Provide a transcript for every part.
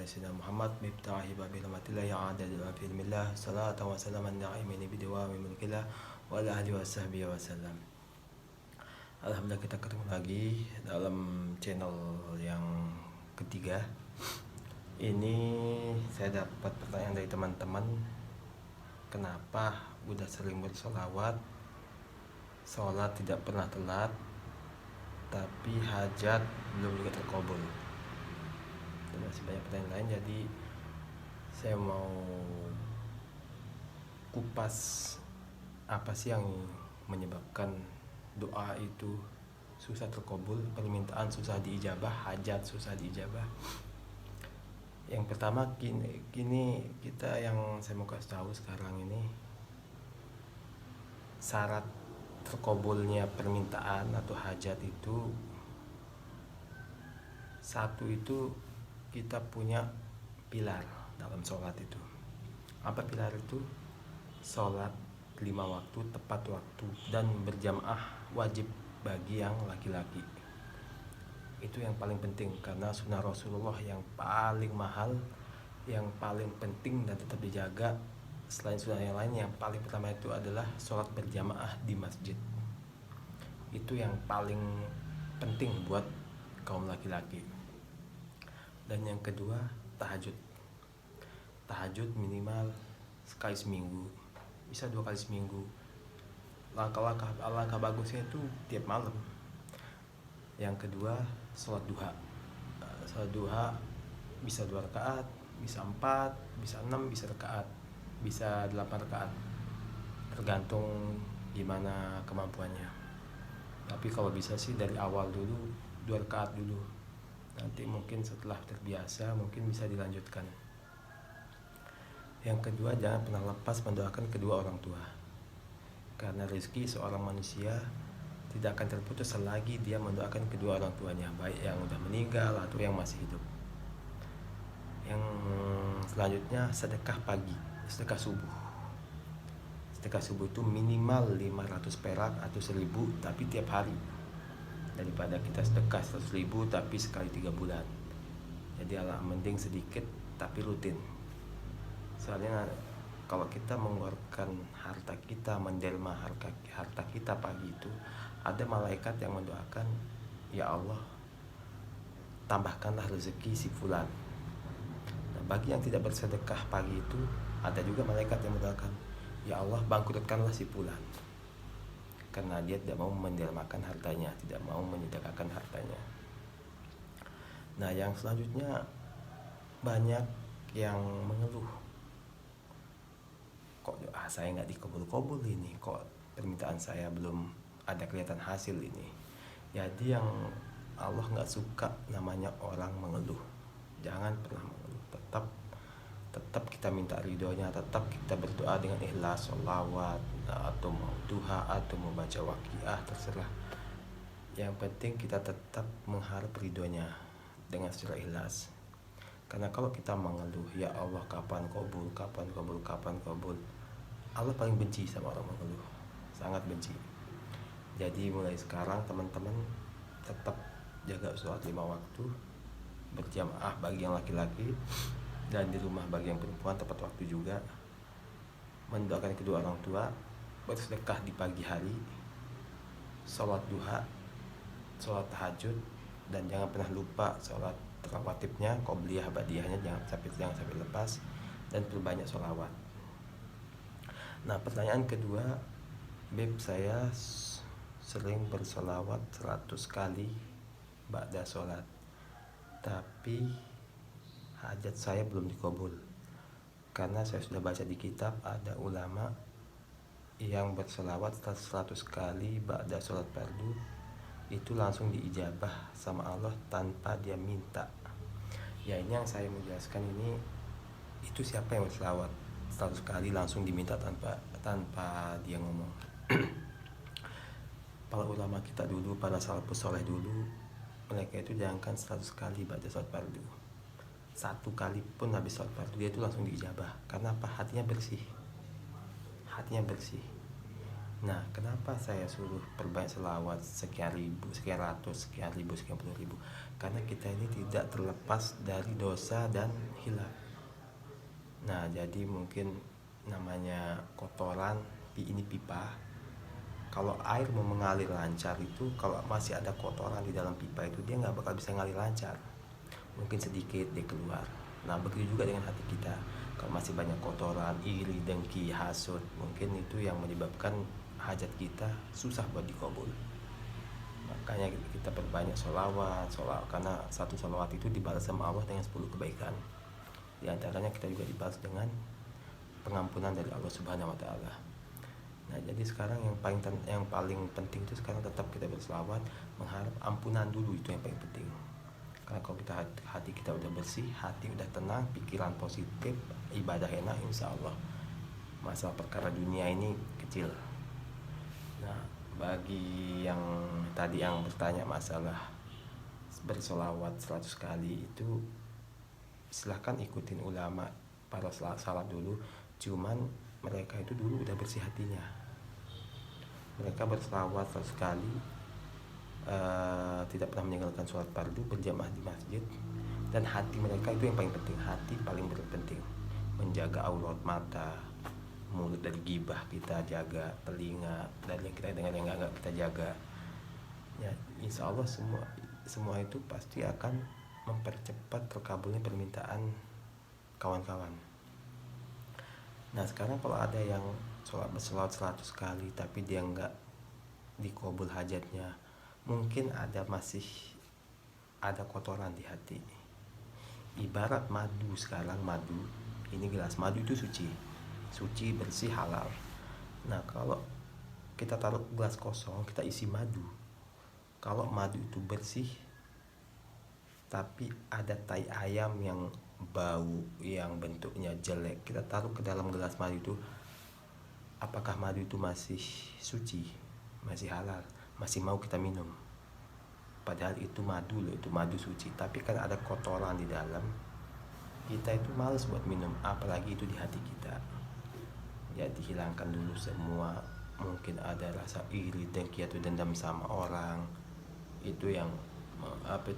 ala sayyidina Muhammad miftahi babil rahmatillah ya adad wa fi ilmillah salatan wa salaman da'imini bidawami mulkillah wa ala alihi wa sahbihi wa sallam. Alhamdulillah kita ketemu lagi dalam channel yang ketiga. Ini saya dapat pertanyaan dari teman-teman, kenapa udah sering bersolawat, sholat tidak pernah telat, tapi hajat belum juga terkabul. Dan masih banyak pertanyaan lain, jadi saya mau kupas apa sih yang menyebabkan doa itu susah terkabul, permintaan susah diijabah, hajat susah diijabah. Yang pertama, kini kita yang saya mau kasih tahu sekarang ini, syarat terkabulnya permintaan atau hajat itu, satu itu kita punya pilar dalam sholat itu. Apa pilar itu? Sholat 5 waktu tepat waktu dan berjamaah wajib bagi yang laki-laki. Itu yang paling penting, karena sunnah Rasulullah yang paling mahal, yang paling penting dan tetap dijaga. Selain sunnah yang lain, yang paling pertama itu adalah sholat berjamaah di masjid. Itu yang paling penting buat kaum laki-laki. Dan yang kedua, tahajud. Tahajud minimal sekali seminggu, bisa 2 kali seminggu. Langkah bagusnya itu tiap malam. Yang kedua, sholat duha. Sholat duha bisa 2 rakaat, bisa 4, bisa 6, bisa rakaat, bisa 8 rakaat, tergantung gimana kemampuannya. Tapi kalau bisa sih dari awal dulu 2 rakaat dulu, nanti mungkin setelah terbiasa mungkin bisa dilanjutkan. Yang kedua, jangan pernah lepas mendoakan kedua orang tua, karena rezeki seorang manusia tidak akan terputus selagi dia mendoakan kedua orang tuanya, baik yang udah meninggal atau yang masih hidup. Yang selanjutnya, sedekah pagi, sedekah subuh. Sedekah subuh itu minimal 500 perak atau 1000, tapi tiap hari, daripada kita sedekah 100.000 tapi sekali 3 bulan. Jadi mending sedikit tapi rutin. Soalnya kalau kita mengeluarkan harta kita, mendelma harta kita pagi itu, ada malaikat yang mendoakan, ya Allah, tambahkanlah rezeki si fulan. Nah, bagi yang tidak bersedekah pagi itu, ada juga malaikat yang mendoakan, ya Allah, bangkrutkanlah si fulan, karena dia tidak mau mendelmakan hartanya, tidak mau menyedekahkan hartanya. Nah, yang selanjutnya, banyak yang mengeluh, kok doa saya nggak dikabul-kabul ini, kok permintaan saya belum ada kelihatan hasil ini. Jadi yang Allah nggak suka namanya orang mengeluh. Jangan pernah mengeluh, tetap kita minta ridhonya, tetap kita berdoa dengan ikhlas, sholawat atau mau duha atau mau baca waqiah, terserah. Yang penting kita tetap mengharap ridhonya dengan secara ikhlas. Karena kalau kita mengeluh, ya Allah kapan kabul, kapan kabul, kapan kabul, Allah paling benci sama orang mengeluh, sangat benci. Jadi mulai sekarang teman-teman tetap jaga sholat 5 waktu, berjamaah bagi yang laki-laki, dan di rumah bagi yang perempuan tepat waktu juga. Mendoakan kedua orang tua, bersedekah di pagi hari, sholat duha, sholat tahajud, dan jangan pernah lupa sholat rawatibnya, qobliyah, badiahnya jangan sampai lepas, dan perbanyak sholawat. Nah, pertanyaan kedua, Beb, saya sering bersolawat 100 kali ba'da sholat, tapi hajat saya belum dikabul. Karena saya sudah baca di kitab, ada ulama yang bersolawat 100 kali ba'da sholat fardu, itu langsung diijabah sama Allah tanpa dia minta. Ya, ini yang saya menjelaskan ini, itu siapa yang bersolawat 100 kali langsung diminta tanpa dia ngomong. Para ulama kita dulu, para salafus soleh dulu, mereka itu jangankan 100 kali ba'da sholat fardu, 1 kali pun habis sholat fardu dia itu langsung diijabah. Karena apa? Hatinya bersih. Nah, kenapa saya suruh perbanyak selawat sekian ribu, sekian ratus, sekian ribu, sekian puluh ribu? Karena kita ini tidak terlepas dari dosa dan hilaf. Nah, jadi mungkin namanya kotoran ini pipa. Kalau air mau mengalir lancar itu, kalau masih ada kotoran di dalam pipa itu, dia nggak bakal bisa ngalir lancar. Mungkin sedikit dia keluar. Nah, begitu juga dengan hati kita. Kalau masih banyak kotoran, iri, dengki, hasut, mungkin itu yang menyebabkan hajat kita susah buat dikabul. Makanya kita perbanyak sholawat, karena satu sholawat itu dibalas sama Allah dengan 10 kebaikan. Di antaranya kita juga dibalas dengan pengampunan dari Allah Subhanahu wa taala. Nah, jadi sekarang yang paling penting itu sekarang tetap kita berselawat, mengharap ampunan dulu, itu yang paling penting. Karena kalau kita hati kita udah bersih, hati udah tenang, pikiran positif, ibadah enak, insya Allah masalah perkara dunia ini kecil. Nah, bagi yang tadi yang bertanya masalah bersolawat 100 kali itu, silahkan ikutin ulama para salaf dulu. Cuman mereka itu dulu udah bersih hatinya. Mereka berselawat 100 kali, tidak pernah meninggalkan sholat fardu, berjamaah di masjid, dan hati mereka itu yang paling penting. Hati paling penting. Menjaga aurat mata, mulut dari gibah kita jaga, telinga dari yang kita dengar yang enggak kita jaga. Ya, insya Allah semua itu pasti akan mempercepat terkabulnya permintaan kawan-kawan. Nah, sekarang kalau ada yang bersolawat 100 kali tapi dia enggak dikabul hajatnya, mungkin masih ada kotoran di hati. Ibarat madu sekarang, ini gelas madu itu suci, bersih, halal. Nah, kalau kita taruh gelas kosong, kita isi madu, kalau madu itu bersih tapi ada tai ayam yang bau, yang bentuknya jelek, kita taruh ke dalam gelas madu itu, apakah madu itu masih suci, masih halal, masih mau kita minum? Padahal itu madu loh, itu madu suci, tapi kan ada kotoran di dalam, kita itu males buat minum, apalagi itu di hati kita. Jadi hilangkan dulu semua, mungkin ada rasa iri, dengki atau dendam sama orang, itu yang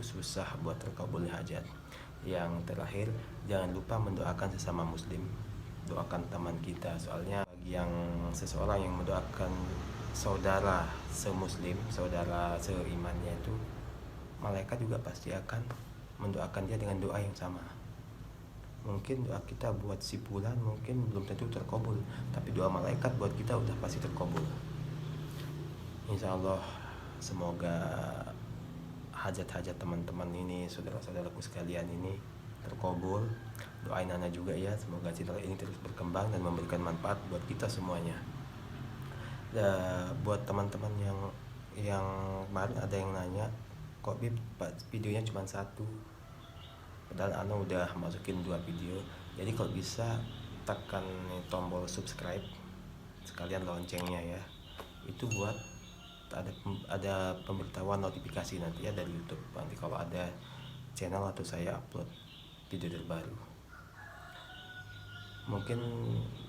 susah buat terkabulnya hajat. Yang terakhir, jangan lupa mendoakan sesama muslim, doakan teman kita. Soalnya bagi yang seseorang yang mendoakan saudara semuslim, saudara seimannya itu, malaikat juga pasti akan mendoakan dia dengan doa yang sama. Mungkin doa kita buat si fulan mungkin belum tentu terkabul, tapi doa malaikat buat kita udah pasti terkabul. Insya Allah, semoga hajat-hajat teman-teman ini, saudara-saudaraku sekalian ini terkabul. Doain Ana juga ya, semoga channel ini terus berkembang dan memberikan manfaat buat kita semuanya. Buat teman-teman yang kemarin ada yang nanya, kok Bib videonya cuma satu, padahal Ana udah masukin 2 video. Jadi kalau bisa tekan tombol subscribe, sekalian loncengnya ya, itu buat ada pemberitahuan notifikasi nanti ya dari YouTube, nanti kalau ada channel atau saya upload video terbaru. Mungkin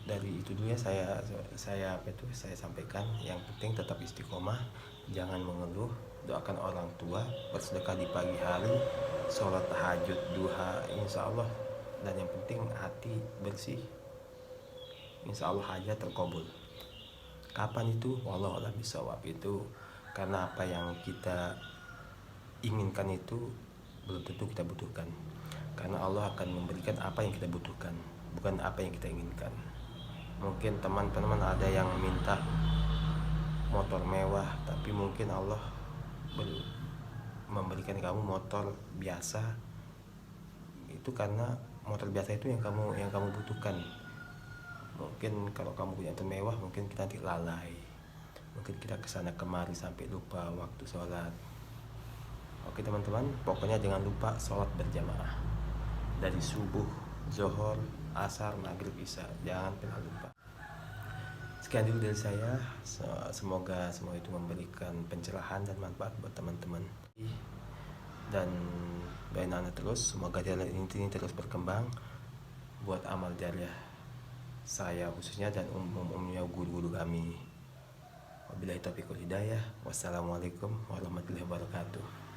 dari itu dulu ya, saya sampaikan. Yang penting tetap istiqomah, jangan mengeluh, doakan orang tua, bersedekah di pagi hari, sholat tahajud, duha, insya Allah. Dan yang penting hati bersih, insya Allah hajat terkabul. Kapan itu? Wallahu a'lam bishawab. Itu karena apa yang kita inginkan itu belum tentu kita butuhkan. Karena Allah akan memberikan apa yang kita butuhkan, bukan apa yang kita inginkan. Mungkin teman-teman ada yang minta motor mewah, tapi mungkin Allah memberikan kamu motor biasa. Itu karena motor biasa itu yang kamu butuhkan. Mungkin kalau kamu punya motor mewah, mungkin kita nanti lalai, mungkin kita kesana kemari sampai lupa waktu sholat. Oke teman-teman, pokoknya jangan lupa sholat berjamaah dari subuh, zuhur, asar, maghrib, isya, jangan pernah lupa. Sekian dulu dari saya, semoga semua itu memberikan pencerahan dan manfaat buat teman-teman. Dan doain Ana terus, semoga channel ini terus berkembang buat amal jariah saya khususnya, dan umumnya guru-guru kami. Wabillahi taufiq wal hidayah. Wassalamualaikum warahmatullahi wabarakatuh.